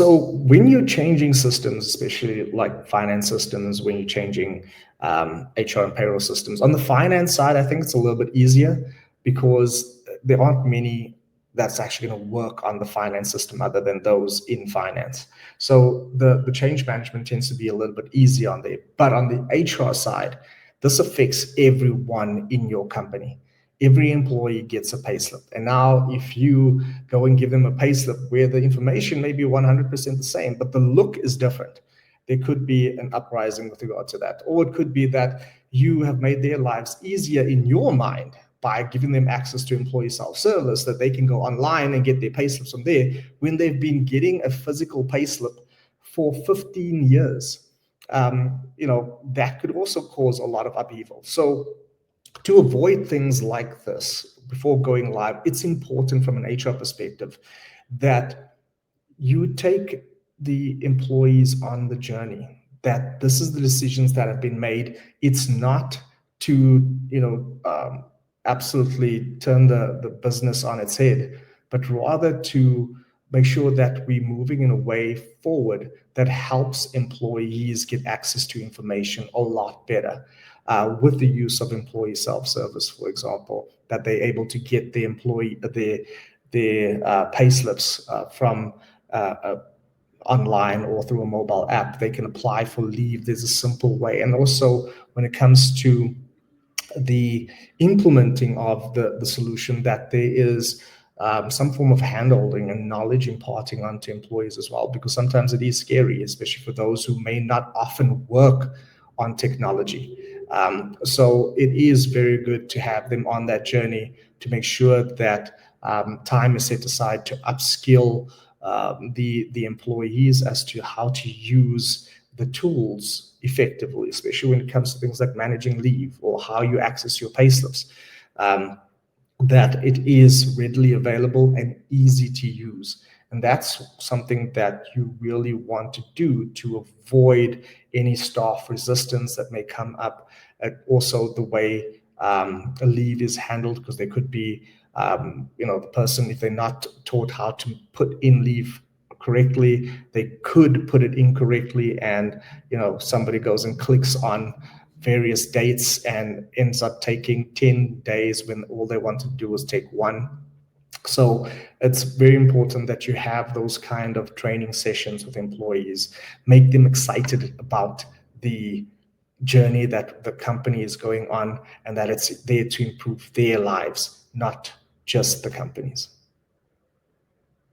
So when you're changing systems, especially like finance systems, when you're changing HR and payroll systems, on the finance side, I think it's a little bit easier because there aren't many that's actually going to work on the finance system other than those in finance. So the change management tends to be a little bit easier on there. But on the HR side, this affects everyone in your company. Every employee gets a payslip. And now if you go and give them a payslip where the information may be 100% the same, but the look is different, there could be an uprising with regard to that. Or it could be that you have made their lives easier in your mind by giving them access to employee self-service, that they can go online and get their payslips from there when they've been getting a physical payslip for 15 years. That could also cause a lot of upheaval. So to avoid things like this before going live, it's important from an HR perspective that you take the employees on the journey, that this is the decisions that have been made. It's not to, absolutely turn the business on its head, but rather to make sure that we're moving in a way forward that helps employees get access to information a lot better. With the use of employee self-service, for example, that they're able to get the employee their payslips from online or through a mobile app. They can apply for leave. There's a simple way. And also when it comes to the implementing of the solution, that there is some form of handholding and knowledge imparting onto employees as well, because sometimes it is scary, especially for those who may not often work on technology. So it is very good to have them on that journey to make sure that time is set aside to upskill the employees as to how to use the tools effectively, especially when it comes to things like managing leave or how you access your payslips, that it is readily available and easy to use. And that's something that you really want to do to avoid any staff resistance that may come up. Also, the way a leave is handled, because there could be, the person, if they're not taught how to put in leave correctly, they could put it incorrectly, and somebody goes and clicks on various dates and ends up taking 10 days when all they want to do is take one. So it's very important that you have those kind of training sessions with employees, make them excited about the journey that the company is going on, and that it's there to improve their lives, not just the company's.